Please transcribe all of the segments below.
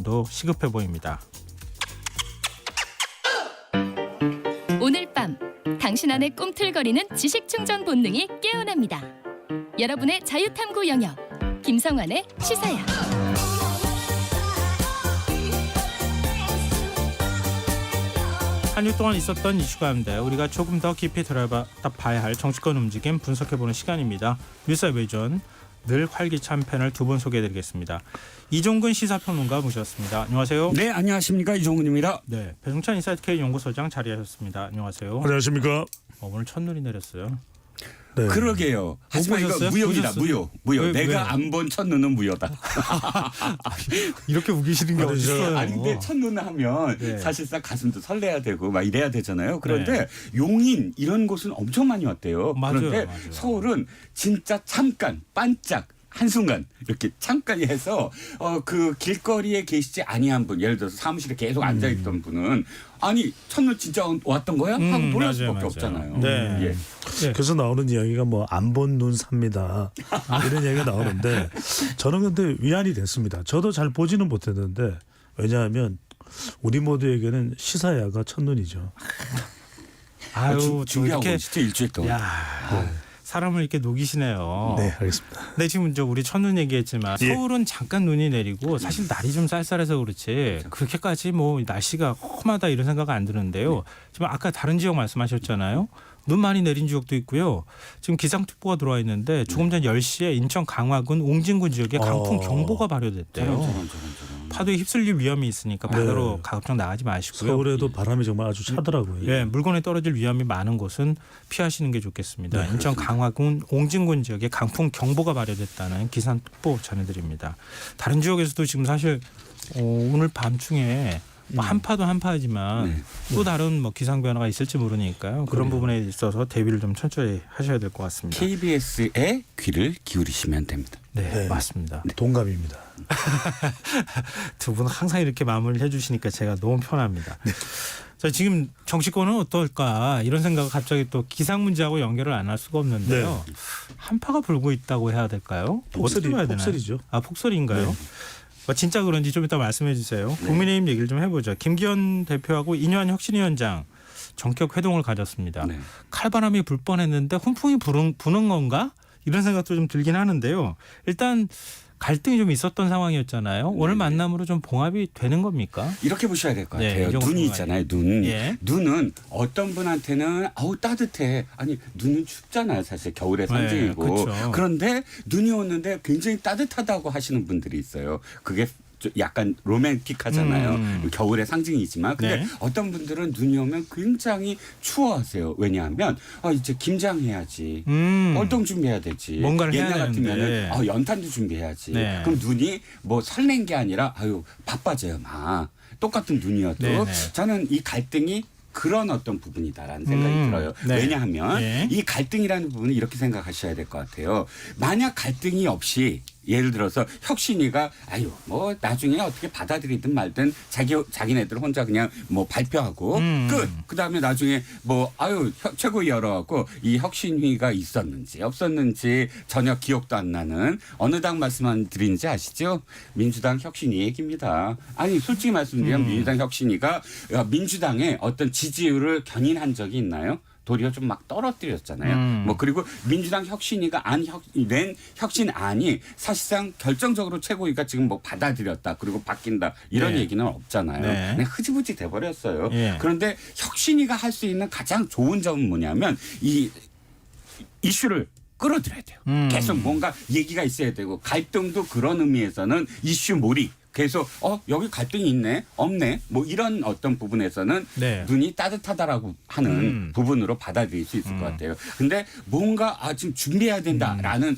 정도 시급해 보입니다. 오늘 밤 당신 안의 꿈틀거리는 지식 충전 본능이 깨어납니다. 여러분의 자유탐구 영역 김성환의 시사야. 한 주 동안 있었던 이슈 가운데 우리가 조금 더 깊이 들어봐야 할 정치권 움직임 분석해보는 시간입니다. 뉴스외전 늘 활기찬 패널 두 분 소개해드리겠습니다. 이종근 시사평론가 모셨습니다. 안녕하세요. 네, 안녕하십니까, 이종근입니다. 네, 배종찬 인사이트K 연구소장 자리하셨습니다. 안녕하세요. 안녕하십니까. 오늘 첫눈이 내렸어요. 네. 그러게요. 하지만 이거 보셨어요? 무효입니다. 보셨어요? 무효. 왜? 내가 안 본 첫눈은 무효다. 이렇게 우기시는 게 어딨어요. 아니 근데 첫눈 하면 네. 사실상 가슴도 설레야 되고 막 이래야 되잖아요. 그런데 용인 이런 곳은 엄청 많이 왔대요. 맞아요, 그런데 맞아요. 서울은 진짜 잠깐 반짝 한순간 이렇게 잠깐 해서 그 길거리에 계시지 아니한 분, 예를 들어서 사무실에 계속 앉아있던 분은 아니 첫눈 진짜 왔던 거야? 하고 놀랄 맞아요, 수밖에 맞아요. 없잖아요. 네. 예. 네. 그래서 나오는 이야기가 뭐 안 본 눈 삽니다. 이런 얘기가 나오는데 저는 근데 위안이 됐습니다. 저도 잘 보지는 못했는데 왜냐하면 우리 모두에게는 시사야가 첫눈이죠. 아유, 준비하고 이렇게 진짜 일주일 동안. 야, 사람을 이렇게 녹이시네요. 네, 알겠습니다. 네, 지금 우리 첫눈 얘기했지만 예. 서울은 잠깐 눈이 내리고 사실 날이 좀 쌀쌀해서 그렇지 그렇게까지 뭐 날씨가 험하다 이런 생각 안 드는데요. 지금 아까 다른 지역 말씀하셨잖아요. 눈 많이 내린 지역도 있고요. 지금 기상특보가 들어와 있는데 조금 전 10시에 인천 강화군 옹진군 지역에 강풍 경보가 발효됐대요. 저런. 파도에 휩쓸릴 위험이 있으니까 바다로 네. 가급적 나가지 마시고요. 서울에도 바람이 정말 아주 차더라고요. 예, 물건에 떨어질 위험이 많은 곳은 피하시는 게 좋겠습니다. 네, 인천 강화군 옹진군 지역에 강풍 경보가 발효됐다는 기상특보 전해드립니다. 다른 지역에서도 지금 사실 오늘 밤중에 뭐 한파도 한파이지만 네. 또 다른 뭐 기상 변화가 있을지 모르니까요. 그런 부분에 있어서 대비를 좀 천천히 하셔야 될 것 같습니다. KBS에 귀를 기울이시면 됩니다. 네, 네. 맞습니다. 동감입니다. 두 분 항상 이렇게 마무리를 해주시니까 제가 너무 편합니다. 자, 지금 정치권은 어떨까 이런 생각을 갑자기 또 기상 문제하고 연결을 안 할 수가 없는데요. 한파가 불고 있다고 해야 될까요? 어떻게 봐야 되나요? 폭설이죠. 아, 폭설인가요? 네. 뭐 진짜 그런지 좀 이따 말씀해 주세요. 국민의힘 얘기를 좀 해보죠. 김기현 대표하고 이뇨한 혁신위원장 전격 회동을 가졌습니다. 네. 칼바람이 불 뻔했는데 훈풍이 부는 건가? 이런 생각도 좀 들긴 하는데요. 일단 갈등이 좀 있었던 상황이었잖아요. 오늘 만남으로 좀 봉합이 되는 겁니까? 이렇게 보셔야 될 것 네, 같아요. 이정도 눈이 동안에. 있잖아요. 눈. 예. 눈은 어떤 분한테는 아우 따뜻해. 아니 눈은 춥잖아요. 사실 겨울의 상징이고. 그렇죠. 그런데 눈이 오는데 굉장히 따뜻하다고 하시는 분들이 있어요. 그게 좀 약간 로맨틱하잖아요. 겨울의 상징이지만 근데 네. 어떤 분들은 눈이 오면 굉장히 추워하세요. 왜냐하면 이제 김장해야지. 활동 준비해야 되지. 뭔가를 해야 옛날 되는데. 같으면은 연탄도 준비해야지. 네. 그럼 눈이 뭐 설렌 게 아니라 바빠져요. 막 똑같은 눈이어도 네네. 저는 이 갈등이 그런 어떤 부분이다라는 생각이 들어요. 네. 왜냐하면 네. 이 갈등이라는 부분은 이렇게 생각하셔야 될 것 같아요. 만약 갈등이 없이 예를 들어서 혁신이가 뭐 나중에 어떻게 받아들이든 말든 자기네들 혼자 그냥 뭐 발표하고 끝. 그다음에 나중에 뭐 최고위 열어갖고 이 혁신위가 있었는지 없었는지 전혀 기억도 안 나는 어느 당 말씀만 드리는지 아시죠? 민주당 혁신위 얘기입니다. 아니 솔직히 말씀드리면 민주당 혁신위가 민주당의 어떤 지지율을 견인한 적이 있나요? 도리어 좀 막 떨어뜨렸잖아요. 뭐 그리고 민주당 혁신위가 낸 혁신안이 사실상 결정적으로 최고위가 지금 뭐 받아들였다 그리고 바뀐다 이런 네. 얘기는 없잖아요. 네. 그냥 흐지부지 돼버렸어요. 예. 그런데 혁신위가 할 수 있는 가장 좋은 점은 뭐냐면 이 이슈를 끌어들여야 돼요. 계속 뭔가 얘기가 있어야 되고 갈등도 그런 의미에서는 이슈 몰입. 계속 여기 갈등이 있네 없네 뭐 이런 어떤 부분에서는 네. 눈이 따뜻하다라고 하는 부분으로 받아들일 수 있을 것 같아요. 근데 뭔가 지금 준비해야 된다라는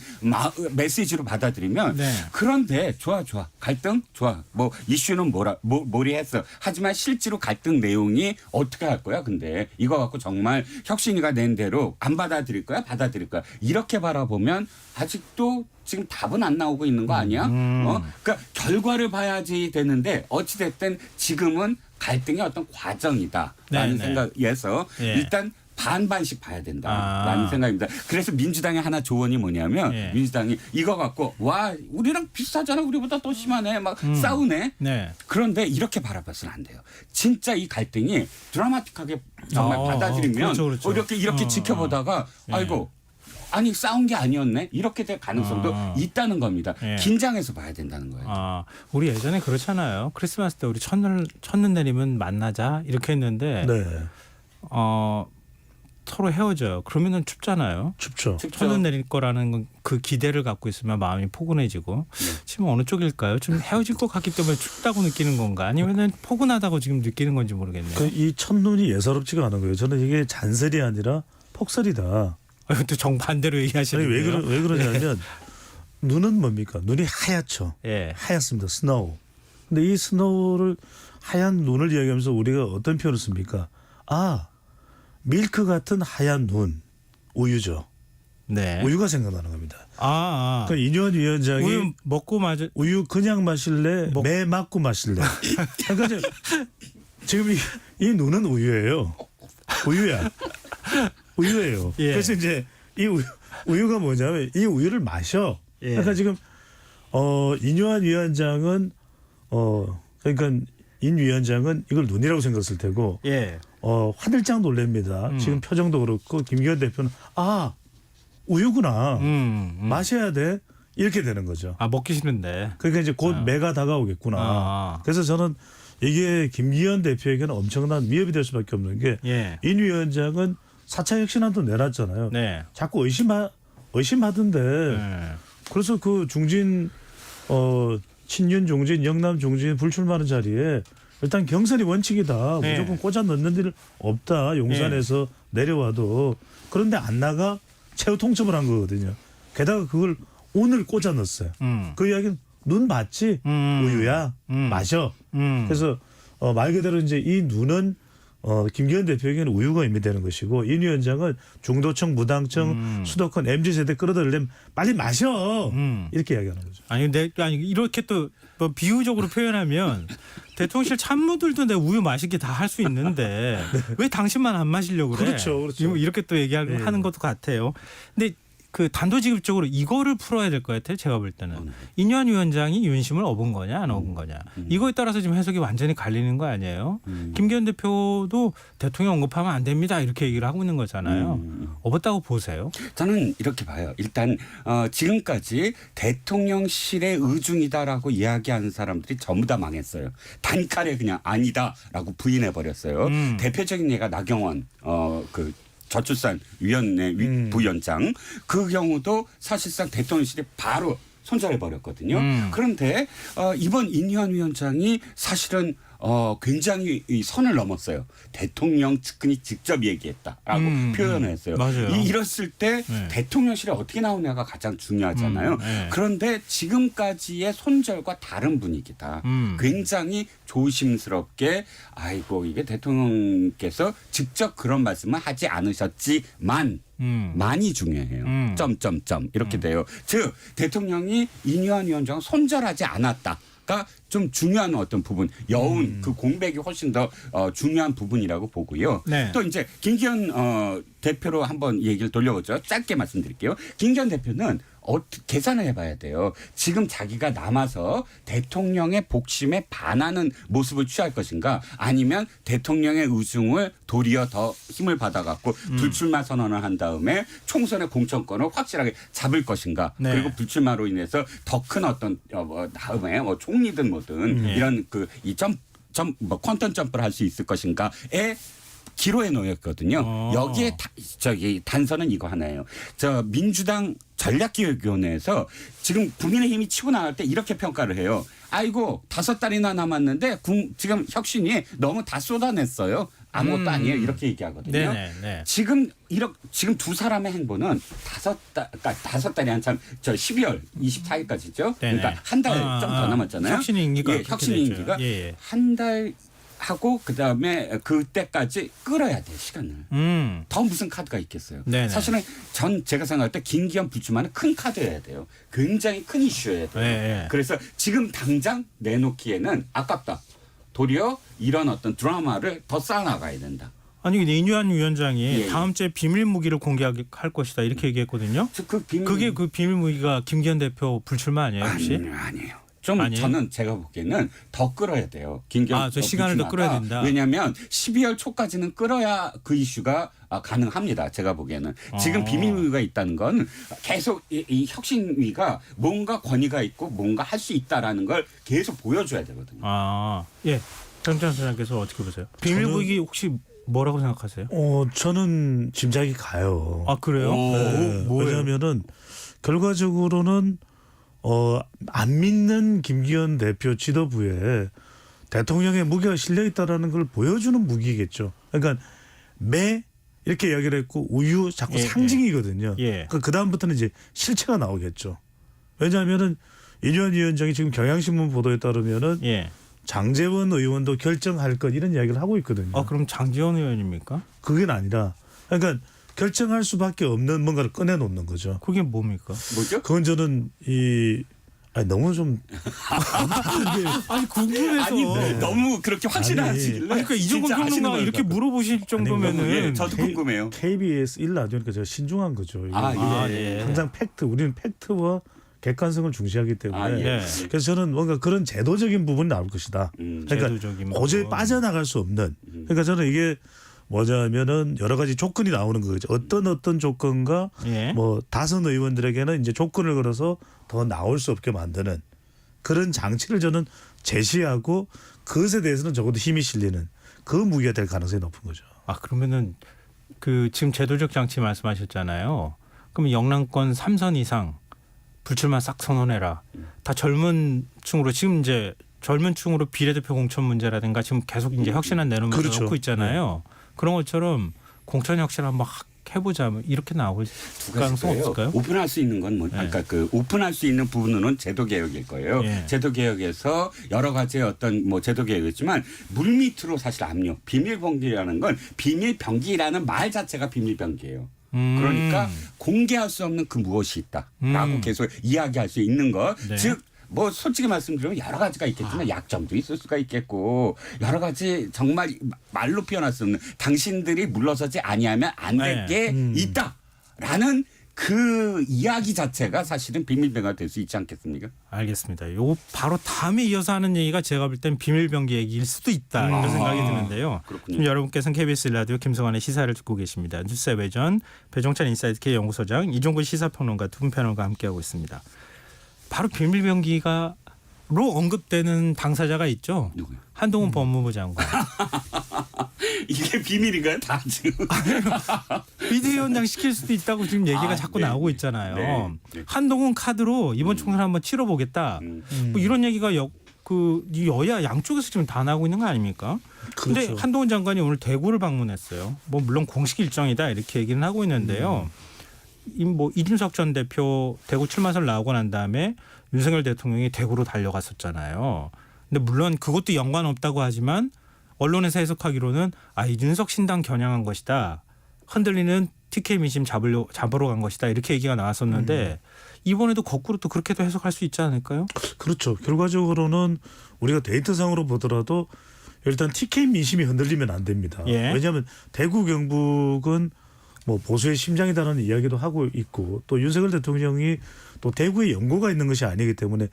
메시지로 받아들이면 네. 그런데 좋아 갈등 좋아 뭐 이슈는 몰이했어 하지만 실제로 갈등 내용이 어떻게 할 거야 근데 이거 갖고 정말 혁신이가 낸 대로 안 받아들일 거야 받아들일 거야 이렇게 바라보면 아직도 지금 답은 안 나오고 있는 거 아니야? 그러니까 결과를 봐야지 되는데 어찌됐든 지금은 갈등의 어떤 과정이다라는 네네. 생각에서 예. 일단 반반씩 봐야 된다라는 아. 생각입니다. 그래서 민주당의 하나 조언이 뭐냐면 예. 민주당이 이거 갖고 와 우리랑 비슷하잖아 우리보다 더 심하네 막 싸우네. 네. 그런데 이렇게 바라봐서는 안 돼요. 진짜 이 갈등이 드라마틱하게 정말 받아들이면 그렇죠. 이렇게 지켜보다가 예. 아이고 아니 싸운 게 아니었네 이렇게 될 가능성도 있다는 겁니다. 예. 긴장해서 봐야 된다는 거예요. 아, 우리 예전에 그렇잖아요. 크리스마스 때 우리 첫눈 내리면 만나자 이렇게 했는데 네. 서로 헤어져요. 그러면은 춥잖아요. 춥죠. 첫눈 내릴 거라는 그 기대를 갖고 있으면 마음이 포근해지고 지금 어느 쪽일까요? 좀 헤어질 것 같기 때문에 춥다고 느끼는 건가? 아니면은 포근하다고 지금 느끼는 건지 모르겠네요. 이 첫눈이 예사롭지가 않은 거예요. 저는 이게 잔설이 아니라 폭설이다. 또 정반대로 아니, 얘기하시는데요. 왜 그러냐면 눈은 뭡니까? 눈이 하얗죠. 예. 하얗습니다. 스노우. 근데 이 스노우를 하얀 눈을 이야기하면서 우리가 어떤 표현을 씁니까? 아, 밀크 같은 하얀 눈. 우유죠. 네. 우유가 생각나는 겁니다. 아. 그러니까 이뇨한 위원장이 우유 먹고 우유 그냥 마실래? 매 맞고 마실래? 그러니까 지금 이 눈은 우유예요. 우유야. 우유예요. 예. 그래서 이제 이 우유가 뭐냐면 이 우유를 마셔. 예. 그러니까 지금 이뇨한 위원장은 그러니까 인 위원장은 이걸 눈이라고 생각했을 테고 예. 화들짝 놀랍니다. 지금 표정도 그렇고 김기현 대표는 아 우유구나 마셔야 돼 이렇게 되는 거죠. 아 먹기 싫은데. 그러니까 이제 곧 매가 다가오겠구나. 아. 그래서 저는 이게 김기현 대표에게는 엄청난 위협이 될 수밖에 없는 게 예. 인 위원장은 4차 혁신안도 내놨잖아요. 네. 자꾸 의심하던데. 네. 그래서 그 중진 친윤 중진 영남 중진 불출마하는 자리에 일단 경선이 원칙이다. 네. 무조건 꽂아 넣는 일 없다. 용산에서 내려와도. 그런데 안 나가 최후 통첩을 한 거거든요. 게다가 그걸 오늘 꽂아 넣었어요. 그 이야기는 눈 봤지? 우유야. 마셔. 그래서 말 그대로 이제 이 눈은 김기현 대표에게는 우유가 의미되는 것이고 인 위원장은 중도층 무당층 수도권 MZ세대 끌어들이려면 빨리 마셔. 이렇게 이야기하는 거죠. 아니 이렇게 또 뭐 비유적으로 표현하면 대통령실 참모들도 내 우유 맛있게 다 할 수 있는데 왜 당신만 안 마시려고 그래? 그렇죠. 이렇게 또 얘기하는 것도 같아요. 근데 그 단도직입적으로 이거를 풀어야 될 것 같아요. 제가 볼 때는 인현 위원장이 윤심을 업은 거냐 안 업은 거냐 이거에 따라서 지금 해석이 완전히 갈리는 거 아니에요. 김기현 대표도 대통령 언급하면 안 됩니다 이렇게 얘기를 하고 있는 거잖아요. 업었다고 보세요? 저는 이렇게 봐요. 일단 지금까지 대통령실의 의중이다라고 이야기하는 사람들이 전부 다 망했어요. 단칼에 그냥 아니다라고 부인해 버렸어요. 대표적인 예가 나경원 그 저출산위원회 부위원장 그 경우도 사실상 대통령실이 바로 손절해 버렸거든요. 그런데 이번 인유한 위원장이 사실은 굉장히 이 선을 넘었어요. 대통령 측근이 직접 얘기했다라고 표현을 했어요. 맞아요. 이랬을 때 네. 대통령실에 어떻게 나오냐가 가장 중요하잖아요. 네. 그런데 지금까지의 손절과 다른 분위기다. 굉장히 조심스럽게 아이고 이게 대통령께서 직접 그런 말씀을 하지 않으셨지만 많이 중요해요. 점점점 이렇게 돼요. 즉 대통령이 인유한 위원장을 손절하지 않았다가 좀 중요한 어떤 부분 여운 그 공백이 훨씬 더 중요한 부분이라고 보고요. 네. 또 이제 김기현 대표로 한번 얘기를 돌려보죠. 짧게 말씀드릴게요. 김기현 대표는 계산을 해봐야 돼요. 지금 자기가 남아서 대통령의 복심에 반하는 모습을 취할 것인가 아니면 대통령의 의중을 도리어 더 힘을 받아갖고 불출마 선언을 한 다음에 총선의 공천권을 확실하게 잡을 것인가 네. 그리고 불출마로 인해서 더 큰 어떤 다음에 뭐 총리든 뭐든 이런 뭐 퀀텀 점프를 할 수 있을 것인가에 기로에 놓였거든요. 여기에 단서는 이거 하나예요. 민주당 전략기획위원회에서 지금 국민의힘이 치고 나갈 때 이렇게 평가를 해요. 아이고 5달이나 남았는데 지금 혁신이 너무 다 쏟아냈어요. 아무것도 아니에요. 이렇게 얘기하거든요. 네네. 지금 두 사람의 행보는 5달이 한참 12월 24일까지죠. 그러니까 한 달 좀 더 남았잖아요. 혁신 임기가 혁신 임기가 한 달 하고 그다음에 그때까지 끌어야 돼요. 시간을. 더 무슨 카드가 있겠어요. 네네. 사실은 제가 생각할 때 김기현 불출마는 큰 카드여야 돼요. 굉장히 큰 이슈여야 돼요. 네. 그래서 지금 당장 내놓기에는 아깝다. 도리어 이런 어떤 드라마를 더 쌓아나가야 된다. 아니 근데 이뉴한 위원장이 예. 다음 주에 비밀 무기를 공개할 것이다 이렇게 얘기했거든요. 그 비밀 그게 그 비밀 무기가 김기현 대표 불출마 아니에요 혹시? 아니에요. 좀 아니에요? 저는 제가 보기에는 더 끌어야 돼요. 김기현 저 시간을 더 끌어야 된다. 왜냐하면 12월 초까지는 끌어야 그 이슈가 가능합니다. 제가 보기에는 지금 비밀무기가 있다는 건 계속 이 혁신위가 뭔가 권위가 있고 뭔가 할 수 있다라는 걸 계속 보여줘야 되거든요. 예. 정찬 소장께서 어떻게 보세요? 비밀 무기 혹시 뭐라고 생각하세요? 저는 짐작이 가요. 아 그래요? 네. 뭐예요? 왜냐하면은 결과적으로는 안 믿는 김기현 대표 지도부에 대통령의 무게가 실려 있다라는 걸 보여주는 무기겠죠. 그러니까 매 이렇게 이야기를 했고 우유 자꾸 예, 상징이거든요. 예. 그 다음부터는 이제 실체가 나오겠죠. 왜냐하면은 이뉴한 위원장이 지금 경향신문 보도에 따르면은 예. 장제원 의원도 결정할 것 이런 이야기를 하고 있거든요. 그럼 장지원 의원입니까? 그게 아니라 그러니까 결정할 수밖에 없는 뭔가를 꺼내놓는 거죠. 그게 뭡니까? 뭐죠? 그건 저는 너무 좀 아니 궁금해서. 아니 너무 그렇게 확신하시길래. 그러니까 이종건 진짜 아시는 평론가 걸 이렇게 같아요. 물어보실 정도면은 예, 저도 궁금해요. KBS 1라디오니까 제가 신중한 거죠. 이거 예. 항상 우리는 팩트와 객관성을 중시하기 때문에 예. 그래서 저는 뭔가 그런 제도적인 부분이 나올 것이다. 그러니까 제도적인 도저히 부분. 빠져나갈 수 없는. 그러니까 저는 이게 뭐냐면은 여러 가지 조건이 나오는 거죠. 어떤 조건과 예. 뭐 다선 의원들에게는 이제 조건을 걸어서 더 나올 수 없게 만드는 그런 장치를 저는 제시하고 그것에 대해서는 적어도 힘이 실리는 그 무기가 될 가능성이 높은 거죠. 그러면은 그 지금 제도적 장치 말씀하셨잖아요. 그럼 영남권 3선 이상 불출마 싹 선언해라. 다 젊은 층으로 지금 이제 젊은 층으로 비례대표 공천 문제라든가 지금 계속 이제 혁신안 내놓으면서 그렇죠. 놓고 있잖아요. 그런 것처럼 공천 혁신 한번 해보자 뭐 이렇게 나올 가능성 없을까요? 오픈할 수 있는 건 그러니까 그 오픈할 수 있는 부분은 제도 개혁일 거예요. 예. 제도 개혁에서 여러 가지 어떤 뭐 제도 개혁이지만 물밑으로 사실 압력, 비밀병기라는 건 비밀병기라는 말 자체가 비밀병기예요. 그러니까 공개할 수 없는 그 무엇이 있다라고 계속 이야기할 수 있는 것. 네. 즉 뭐 솔직히 말씀드리면 여러 가지가 있겠지만 약점도 있을 수가 있겠고 여러 가지 정말 말로 표현할 수 없는 당신들이 물러서지 아니하면 안 될 게 있다라는 그 이야기 자체가 사실은 비밀병기가 될 수 있지 않겠습니까? 알겠습니다. 요 바로 다음에 이어서 하는 얘기가 제가 볼 땐 비밀병기 얘기일 수도 있다 이런 생각이 드는데요. 그렇군요. 지금 여러분께서는 KBS 라디오 김성환의 시사를 듣고 계십니다. 뉴스의 외전 배종찬 인사이트 K 연구소장 이종근 시사평론가 두 분 패널과 함께하고 있습니다. 바로 비밀병기가로 언급되는 당사자가 있죠. 누구요? 한동훈 법무부 장관. 이게 비밀인가요? 다 지금. 비대위원장 시킬 수도 있다고 지금 얘기가 자꾸 네. 나오고 있잖아요. 네. 한동훈 카드로 이번 총선 한번 치러보겠다. 뭐 이런 얘기가 이 여야 양쪽에서 지금 다 나오고 있는 거 아닙니까? 근데 그렇죠. 한동훈 장관이 오늘 대구를 방문했어요. 뭐 물론 공식 일정이다 이렇게 얘기는 하고 있는데요. 뭐 이준석 전 대표 대구 출마설 나오고 난 다음에 윤석열 대통령이 대구로 달려갔었잖아요. 근데 물론 그것도 연관 없다고 하지만 언론에서 해석하기로는 이준석 신당 겨냥한 것이다. 흔들리는 TK 민심 잡으러 간 것이다. 이렇게 얘기가 나왔었는데 이번에도 거꾸로 또 그렇게도 해석할 수 있지 않을까요? 그렇죠. 결과적으로는 우리가 데이터상으로 보더라도 일단 TK 민심이 흔들리면 안 됩니다. 예. 왜냐하면 대구 경북은 뭐 보수의 심장이다라는 이야기도 하고 있고 또 윤석열 대통령이 또 대구에 연고가 있는 것이 아니기 때문에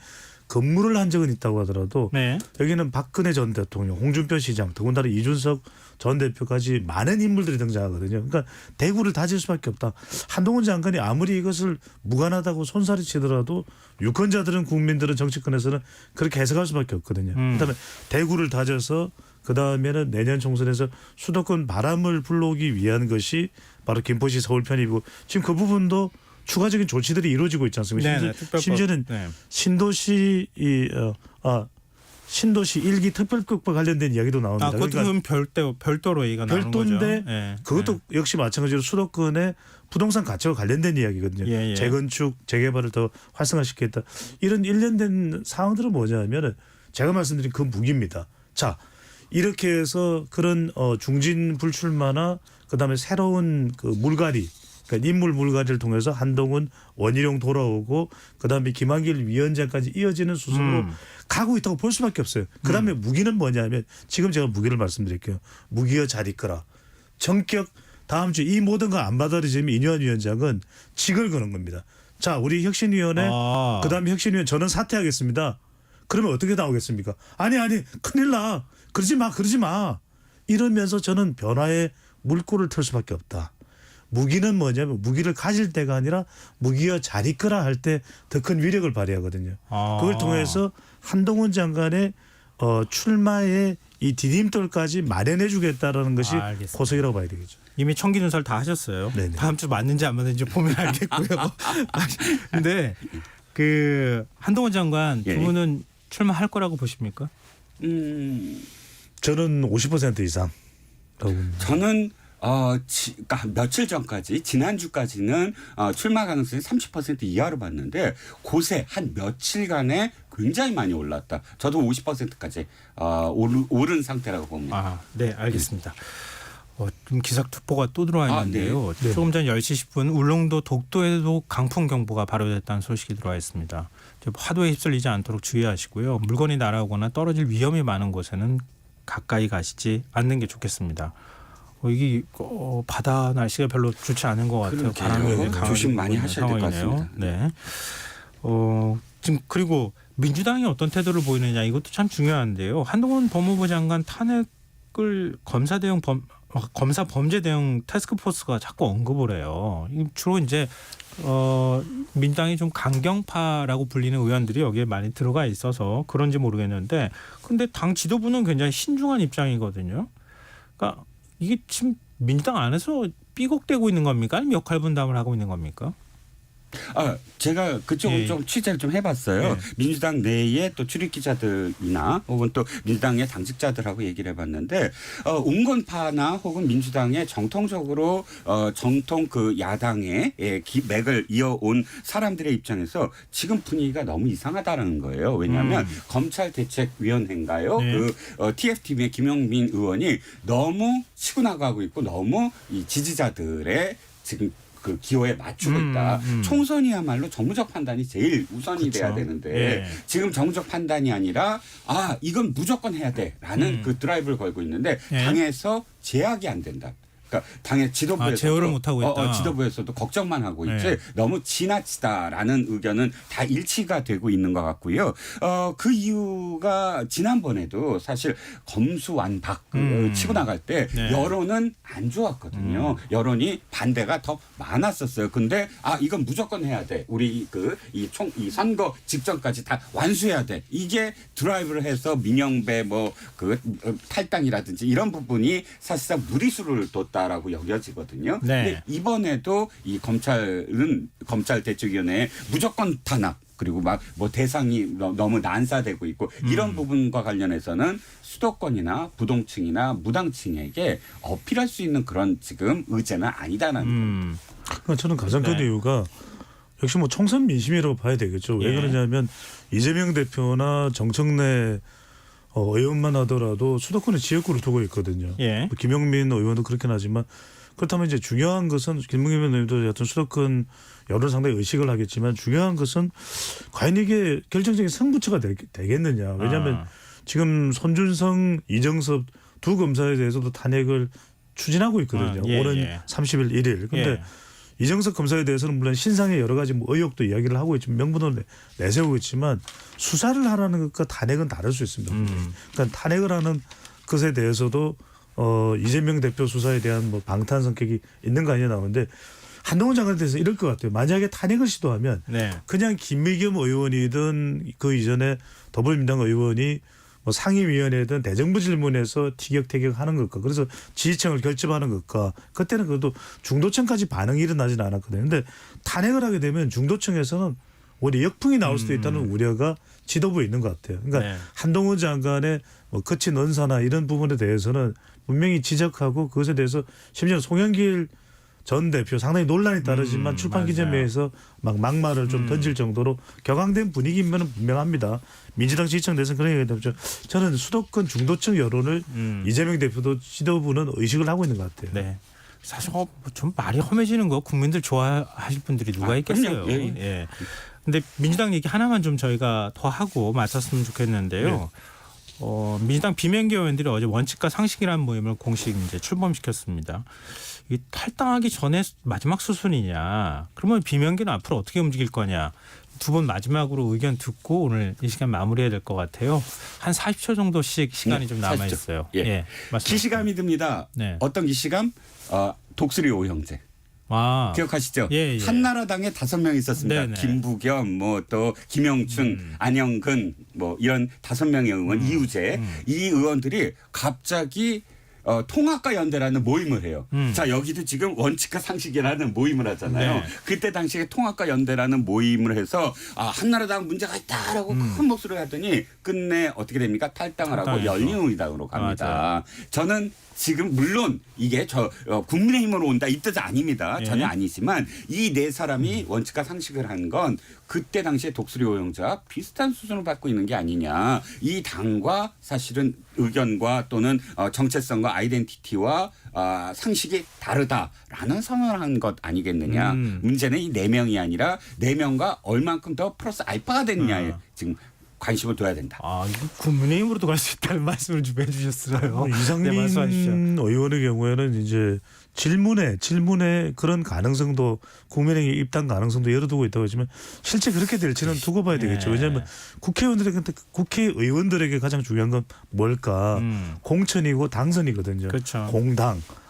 근무를 한 적은 있다고 하더라도 네. 여기는 박근혜 전 대통령, 홍준표 시장, 더군다나 이준석 전 대표까지 많은 인물들이 등장하거든요. 그러니까 대구를 다질 수밖에 없다. 한동훈 장관이 아무리 이것을 무관하다고 손살이 치더라도 유권자들은 국민들은 정치권에서는 그렇게 해석할 수밖에 없거든요. 그다음에 대구를 다져서 그다음에는 내년 총선에서 수도권 바람을 불러오기 위한 것이 바로 김포시 서울 편이고 지금 그 부분도 추가적인 조치들이 이루어지고 있지 않습니까? 네네, 심지어는 네. 신도시 신도시 1기 특별법과 관련된 이야기도 나옵니다. 그것도 별도로 얘기가 나오는 거죠. 별도인데 네. 그것도 역시 마찬가지로 수도권의 부동산 가치와 관련된 이야기거든요. 예. 재건축, 재개발을 더 활성화시키겠다. 이런 일련된 사항들은 뭐냐면은 제가 말씀드린 그 무기입니다. 자, 이렇게 해서 그런 중진 불출마나 그다음에 새로운 그 물갈이 그러니까 인물 물갈이를 통해서 한동훈 원희룡 돌아오고 그다음에 김한길 위원장까지 이어지는 수순으로 가고 있다고 볼 수밖에 없어요. 그다음에 무기는 뭐냐면 지금 제가 무기를 말씀드릴게요. 무기여 잘 이끌어. 전격 다음 주 이 모든 거 안 받아들이면 이뇨한 위원장은 직을 거는 겁니다. 자, 우리 혁신위원회 그다음에 혁신위원 저는 사퇴하겠습니다. 그러면 어떻게 나오겠습니까? 아니 큰일 나. 그러지 마. 이러면서 저는 변화의 물꼬를 틀 수밖에 없다. 무기는 뭐냐면 무기를 가질 때가 아니라 무기가 잘 이끌어 할 때 더 큰 위력을 발휘하거든요. 그걸 통해서 한동훈 장관의 출마의 이 디딤돌까지 마련해 주겠다라는 것이 알겠습니다. 고석이라고 봐야 되겠죠. 이미 청기 눈설 다 하셨어요. 네네. 다음 주 맞는지 안 맞는지 보면 알겠고요. 근데 그 한동훈 장관 두 예. 분은 출마할 거라고 보십니까? 저는 50% 이상. 저는 그러니까 며칠 전까지 지난주까지는 출마 가능성이 30% 이하로 봤는데 곳에 한 며칠간에 굉장히 많이 올랐다. 저도 50%까지 오른 상태라고 봅니다. 네, 알겠습니다. 좀 기상특보가 또 들어와 있는데요. 네. 조금 전 10시 10분 울릉도 독도에도 강풍 경보가 발효됐다는 소식이 들어와 있습니다. 화도에 휩쓸리지 않도록 주의하시고요. 물건이 날아오거나 떨어질 위험이 많은 곳에는 가까이 가시지 않는 게 좋겠습니다. 이게 바다 날씨가 별로 좋지 않은 것 같아요. 그러게요. 바람이 굉장히 강하게 조심 많이 불고 있는 하셔야 될것 상황이네요. 같습니다. 네. 지금 그리고 민주당이 어떤 태도를 보이느냐 이것도 참 중요한데요. 한동훈 법무부 장관 탄핵을 검사 범죄 대응 태스크포스가 자꾸 언급을 해요. 주로 이제 민주당이 좀 강경파라고 불리는 의원들이 여기에 많이 들어가 있어서 그런지 모르겠는데, 근데 당 지도부는 굉장히 신중한 입장이거든요. 그러니까 이게 지금 민주당 안에서 삐걱대고 있는 겁니까? 아니면 역할 분담을 하고 있는 겁니까? 제가 그쪽을 좀 취재를 좀 해봤어요. 민주당 내에 또 출입 기자들이나 혹은 또 민주당의 당직자들하고 얘기를 해봤는데 온건파나 혹은 민주당의 정통적으로 정통 그 야당의 맥을 이어온 사람들의 입장에서 지금 분위기가 너무 이상하다는 거예요. 왜냐하면 검찰대책위원회인가요? 그 TF팀의 김용민 의원이 너무 치고 나가고 있고 너무 이 지지자들의 지금 그 기호에 맞추고 있다. 총선이야말로 정무적 판단이 제일 우선이 돼야 되는데 지금 정무적 판단이 아니라 이건 무조건 해야 돼라는 그 드라이브를 걸고 있는데 당에서 제약이 안 된다. 그러니까 당의 지도부에서 제어를 못 하고 있다. 지도부에서도 걱정만 하고 있지 너무 지나치다라는 의견은 다 일치가 되고 있는 것 같고요. 그 이유가 지난번에도 사실 검수완박 치고 나갈 때 여론은 안 좋았거든요. 여론이 반대가 더 많았었어요. 근데 이건 무조건 해야 돼. 우리 이 선거 직전까지 다 완수해야 돼. 이게 드라이브를 해서 민영배 탈당이라든지 이런 부분이 사실상 무리수를 뒀다. 라고 여겨지거든요. 근데 이번에도 이 검찰대책위원회에 무조건 탄압 그리고 대상이 너무 난사되고 있고 이런 부분과 관련해서는 수도권이나 부동층이나 무당층에게 어필할 수 있는 그런 지금 의제는 아니다는 겁니다. 그러니까 저는 가장 큰 이유가 역시 총선 민심이라고 봐야 되겠죠. 왜 그러냐면 이재명 대표나 정청래 의원만 하더라도 수도권에 지역구를 두고 있거든요. 김용민 의원도 그렇긴 하지만 그렇다면 이제 중요한 것은 김용민 의원도 여튼 수도권 여론 상당히 의식을 하겠지만 중요한 것은 과연 이게 결정적인 승부처가 되겠느냐. 왜냐하면 지금 손준성, 이정섭 두 검사에 대해서도 탄핵을 추진하고 있거든요. 오는 30일 1일. 그런데 이정석 검사에 대해서는 물론 신상의 여러 가지 의혹도 이야기를 하고 있지만 명분을 내세우고 있지만 수사를 하라는 것과 탄핵은 다를 수 있습니다. 그러니까 탄핵을 하는 것에 대해서도 이재명 대표 수사에 대한 방탄 성격이 있는 거 아니냐 나오는데 한동훈 장관에 대해서 이럴 것 같아요. 만약에 탄핵을 시도하면 그냥 김미겸 의원이든 그 이전에 더불어민주당 의원이 상임위원회든 대정부 질문에서 티격태격하는 것과 그래서 지지층을 결집하는 것과 그때는 그래도 중도층까지 반응이 일어나지는 않았거든요. 그런데 탄핵을 하게 되면 중도층에서는 오히려 역풍이 나올 수도 있다는 우려가 지도부에 있는 것 같아요. 그러니까 한동훈 장관의 거친 언사나 이런 부분에 대해서는 분명히 지적하고 그것에 대해서 심지어 송영길 전 대표 상당히 논란이 따르지만 출판 기자회에서 막말을 좀 던질 정도로 격앙된 분위기면 분명합니다. 민주당 지지층 내에서 그런 얘기가 되죠. 저는 수도권 중도층 여론을 이재명 대표도 지도부는 의식을 하고 있는 것 같아요. 사실 좀 말이 험해지는 거 국민들 좋아하실 분들이 누가 있겠어요. 근데 민주당 얘기 하나만 좀 저희가 더 하고 마쳤으면 좋겠는데요. 민주당 비명계 의원들이 어제 원칙과 상식이라는 모임을 공식 이제 출범시켰습니다. 이 탈당하기 전에 마지막 수순이냐? 그러면 비명계는 앞으로 어떻게 움직일 거냐? 두 분 마지막으로 의견 듣고 오늘 이 시간 마무리해야 될 것 같아요. 한 40초 정도씩 시간이 네, 좀 남아 있어요. 예. 기시감이 듭니다. 네. 어떤 기시감? 독수리 오형제. 아, 기억하시죠? 예. 한나라당에 5명 있었습니다. 네네. 김부겸, 뭐 또 김영춘, 안영근, 뭐 이런 5명의 의원, 이우재 이 의원들이 갑자기 통합과 연대라는 모임을 해요. 자, 여기도 지금 원칙과 상식이라는 모임을 하잖아요. 네. 그때 당시에 통합과 연대라는 모임을 해서 한나라당 문제가 있다라고 큰 목소리를 하더니 끝내 어떻게 됩니까? 탈당을 하고 탈당했죠. 열린우리당으로 갑니다. 맞아요. 저는 지금 물론 이게 국민의힘으로 온다 이 뜻 아닙니다. 예. 전혀 아니지만 이 네 사람이 원칙과 상식을 한 건 그때 당시에 독수리 오형제와 비슷한 수준을 받고 있는 게 아니냐. 이 당과 사실은 의견과 또는 정체성과 아이덴티티와 상식이 다르다라는 선언을 한 것 아니겠느냐. 문제는 이 4명이 아니라 4명과 얼만큼 더 플러스 알파가 됐느냐에 지금 관심을 둬야 된다. 이거 국민의힘으로도 갈 수 있다는 말씀을 좀 해주셨어요. 이상민 네, 말씀하십시오. 의원의 경우에는 이제 질문에 그런 가능성도 국민의힘 입당 가능성도 열어두고 있다고 하지만 실제 그렇게 될지는 두고 봐야 되겠죠. 네. 왜냐하면 국회의원들에게 가장 중요한 건 뭘까? 공천이고 당선이거든요. 그렇죠.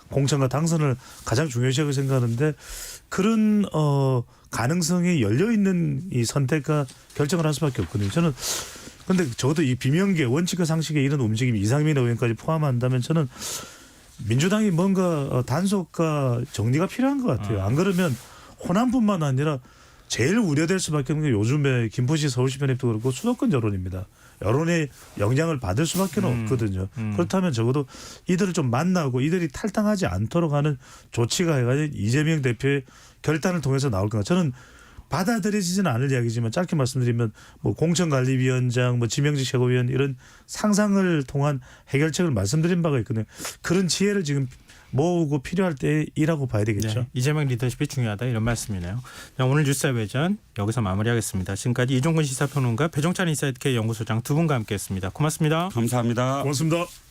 공천과 당선을 가장 중요시하고 생각하는데 그런 가능성이 열려 있는 이 선택과 결정을 할 수밖에 없거든요. 저는 근데 적어도 이 비명계 원칙과 상식의 이런 움직임이 이상민 의원까지 포함한다면 저는 민주당이 뭔가 단속과 정리가 필요한 것 같아요. 안 그러면 호남뿐만 아니라 제일 우려될 수밖에 없는 게 요즘에 김포시 서울시 편입도 그렇고 수도권 여론입니다. 여론의 영향을 받을 수밖에 없거든요. 그렇다면 적어도 이들을 좀 만나고 이들이 탈당하지 않도록 하는 조치가 해가지고 이재명 대표의 결단을 통해서 나올 겁니다. 저는 받아들여지지는 않을 이야기지만 짧게 말씀드리면 뭐 공천관리위원장, 뭐 지명직 최고위원 이런 상상을 통한 해결책을 말씀드린 바가 있거든요. 그런 지혜를 지금 모으고 필요할 때이라고 봐야 되겠죠. 네, 이재명 리더십이 중요하다 이런 말씀이네요. 자, 오늘 뉴스 외전 여기서 마무리하겠습니다. 지금까지 이종근 시사평론가 배종찬 인사이트K 연구소장 두 분과 함께했습니다. 고맙습니다. 감사합니다. 고맙습니다.